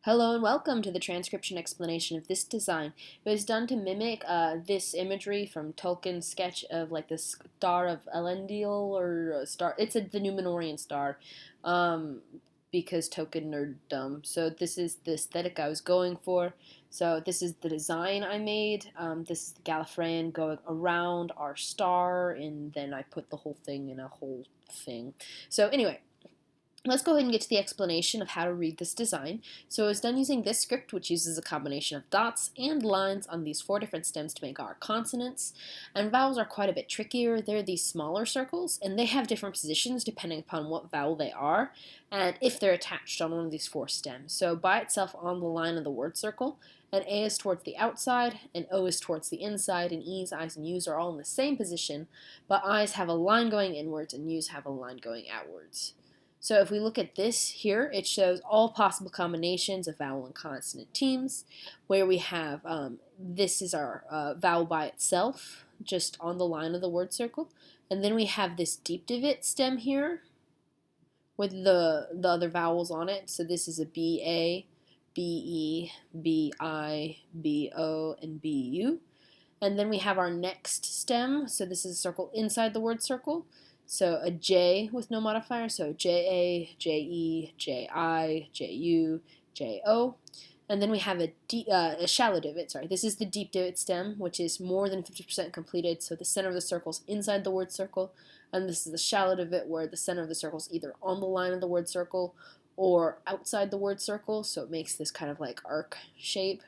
Hello and welcome to the transcription explanation of this design. It was done to mimic this imagery from Tolkien's sketch of like the star of Elendil or a star. It's the Numenorian star, um, because Tolkien nerddom. So this is the aesthetic I was going for. So this is the design I made. This is the Gallifreyan going around our star, and then I put the whole thing in a whole thing. So anyway. Let's go ahead and get to the explanation of how to read this design. So it was done using this script, which uses a combination of dots and lines on these 4 different stems to make our consonants. And vowels are quite a bit trickier. They're these smaller circles, and they have different positions depending upon what vowel they are, and if they're attached on one of these 4 stems. So by itself on the line of the word circle, and A is towards the outside, and O is towards the inside, and E's, I's, and U's are all in the same position, but I's have a line going inwards, and U's have a line going outwards. So if we look at this here, it shows all possible combinations of vowel and consonant teams, where we have, this is our vowel by itself, just on the line of the word circle. And then we have this deep divot stem here, with the other vowels on it. So this is a B-A, B-E, B-I, B-O, and B-U. And then we have our next stem, so this is a circle inside the word circle. So a J with no modifier, so J-A, J-E, J-I, J-U, J-O. And then we have a shallow divot, sorry. This is the deep divot stem, which is more than 50% completed, so the center of the circle is inside the word circle. And this is the shallow divot, where the center of the circle is either on the line of the word circle or outside the word circle, so it makes this kind of like arc shape.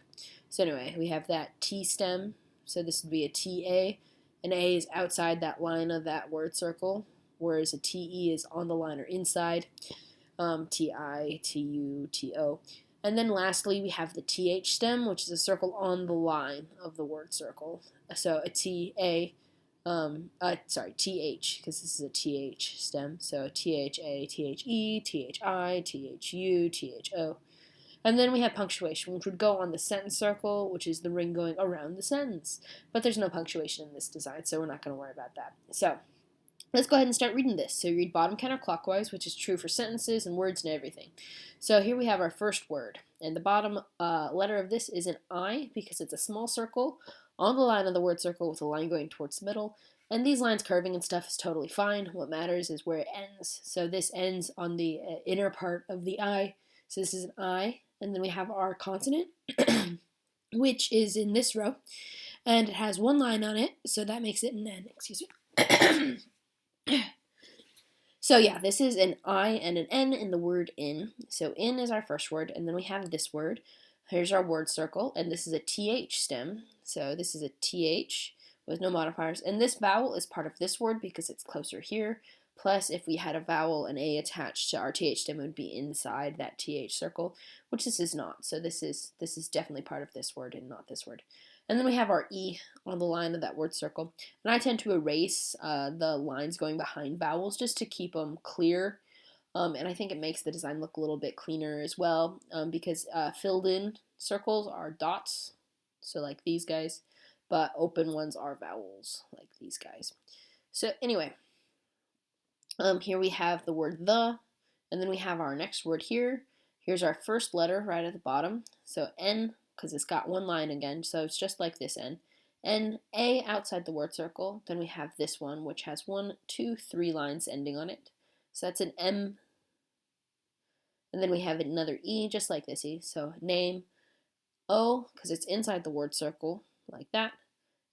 So anyway, we have that T stem, so this would be a TA. An A is outside that line of that word circle, whereas a TE is on the line or inside. TI, TU, TO. And then lastly, we have the TH stem, which is a circle on the line of the word circle. So a TH, because this is a TH stem. So THA, THE, THI, THU, THO. And then we have punctuation, which would go on the sentence circle, which is the ring going around the sentence. But there's no punctuation in this design, so we're not going to worry about that. So let's go ahead and start reading this. So you read bottom counterclockwise, which is true for sentences and words and everything. So here we have our first word, and the bottom letter of this is an I, because it's a small circle on the line of the word circle with a line going towards the middle. And these lines curving and stuff is totally fine. What matters is where it ends. So this ends on the inner part of the I. So this is an I. And then we have our consonant, which is in this row, and it has one line on it, so that makes it an N, excuse me. So yeah, this is an I and an N in the word in. So in is our first word, and then we have this word. Here's our word circle, and this is a TH stem. So this is a TH with no modifiers, and this vowel is part of this word because it's closer here. Plus, if we had a vowel, an A attached to our TH stem, it would be inside that TH circle, which this is not. So this is definitely part of this word and not this word. And then we have our E on the line of that word circle. And I tend to erase the lines going behind vowels just to keep them clear. And I think it makes the design look a little bit cleaner as well, because filled in circles are dots, so like these guys, but open ones are vowels, like these guys. So anyway, here we have the word the, and then we have our next word here. Here's our first letter right at the bottom. So N, because it's got one line again, so it's just like this N. N, A outside the word circle. Then we have this one, which has 1, 2, 3 lines ending on it. So that's an M. And then we have another E, just like this E. So name, O, because it's inside the word circle, like that.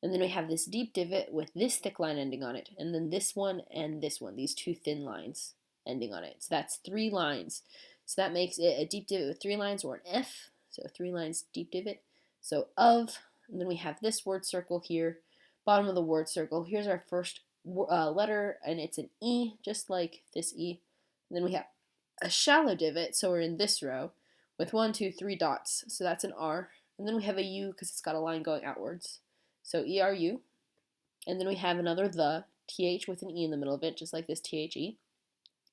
And then we have this deep divot with this thick line ending on it, and then this one and this one, these 2 thin lines ending on it. So that's 3 lines. So that makes it a deep divot with 3 lines, or an F. So 3 lines deep divot. So of, and then we have this word circle here, bottom of the word circle. Here's our first letter, and it's an E, just like this E. And then we have a shallow divot, so we're in this row, with 1, 2, 3 dots. So that's an R. And then we have a U because it's got a line going outwards. So ERU, and then we have another the, TH with an E in the middle of it, just like this THE.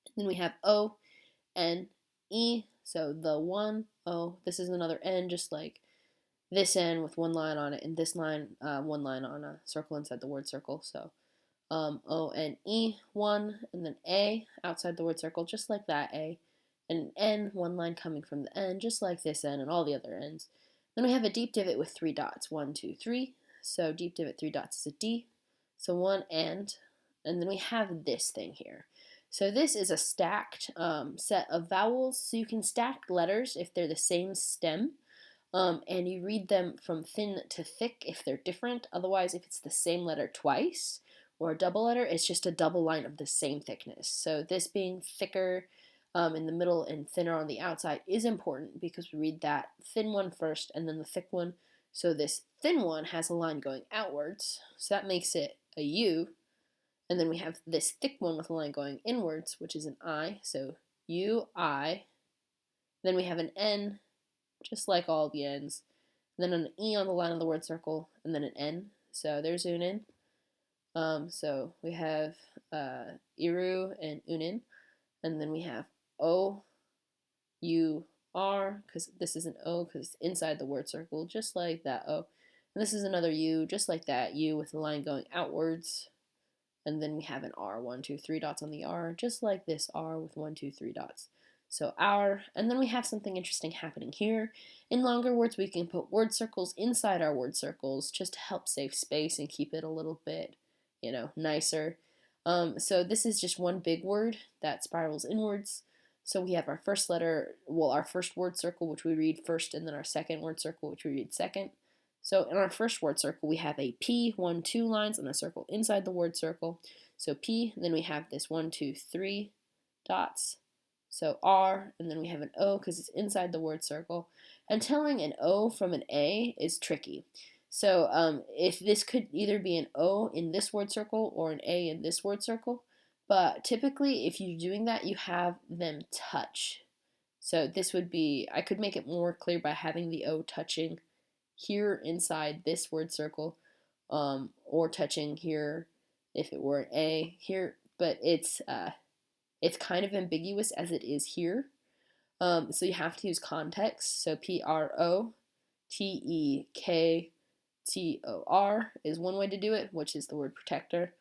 And then we have O, N, E, so the one, O. This is another N, just like this N with one line on it, and this line, one line on a circle inside the word circle. So O, N, E, one, and then A outside the word circle, just like that A. an N, one line coming from the N, just like this N and all the other N's. Then we have a deep divot with 3 dots, 1, 2, 3. So deep divot, 3 dots is a D. So one and then we have this thing here. So this is a stacked set of vowels. So you can stack letters if they're the same stem. And you read them from thin to thick if they're different. Otherwise, if it's the same letter twice or a double letter, it's just a double line of the same thickness. So this being thicker in the middle and thinner on the outside is important because we read that thin one first and then the thick one. So this thin one has a line going outwards, so that makes it a U. And then we have this thick one with a line going inwards, which is an I, so U, I. Then we have an N, just like all the N's. Then an E on the line of the word circle, and then an N. So there's uinen. So we have Iru and uinen. And then we have O, U, R, because this is an O because it's inside the word circle, just like that O. And this is another U, just like that U with the line going outwards. And then we have an R, 1, 2, 3 dots on the R, just like this R with 1, 2, 3 dots. So our, and then we have something interesting happening here. In longer words, we can put word circles inside our word circles just to help save space and keep it a little bit, nicer. So this is just one big word that spirals inwards. So we have our first letter, our first word circle, which we read first, and then our second word circle, which we read second. So in our first word circle, we have a P, 1, 2 lines on a circle inside the word circle. So P, then we have this 1, 2, 3 dots. So R, and then we have an O because it's inside the word circle. And telling an O from an A is tricky. So if this could either be an O in this word circle or an A in this word circle, but typically if you're doing that, you have them touch. So this would be, I could make it more clear by having the O touching here inside this word circle, or touching here if it were an A here, but it's kind of ambiguous as it is here. So you have to use context. So P-R-O-T-E-K-T-O-R is one way to do it, which is the word protector.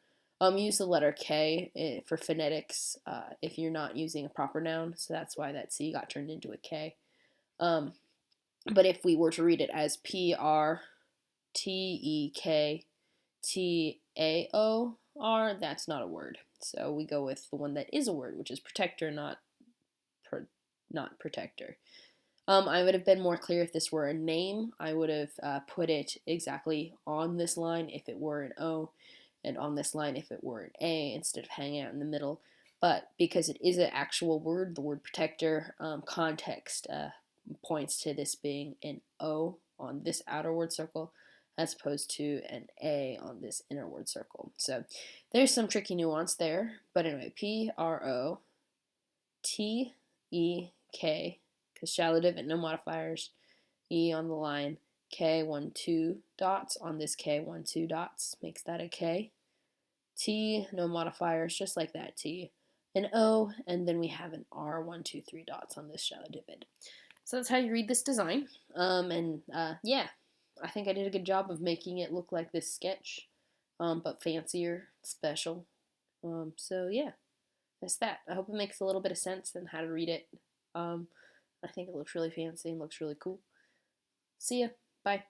Use the letter K for phonetics if you're not using a proper noun, so that's why that C got turned into a K. But if we were to read it as P-R-T-E-K-T-A-O-R, that's not a word. So we go with the one that is a word, which is protector, not protector. I would have been more clear if this were a name. I would have put it exactly on this line if it were an O, and on this line if it were an A, instead of hanging out in the middle. But because it is an actual word, the word protector, context points to this being an O on this outer word circle as opposed to an A on this inner word circle. So there's some tricky nuance there, but anyway, P-R-O-T-E-K, because shallow divot, no modifiers, E on the line, K, 1, 2 dots on this K, 1, 2 dots, makes that a K. T, no modifiers, just like that T. An O, and then we have an R, 1, 2, 3 dots on this shallow divot. So that's how you read this design. Yeah, I think I did a good job of making it look like this sketch, but fancier, special. So yeah, that's that. I hope it makes a little bit of sense and how to read it. I think it looks really fancy and looks really cool. See ya. Bye.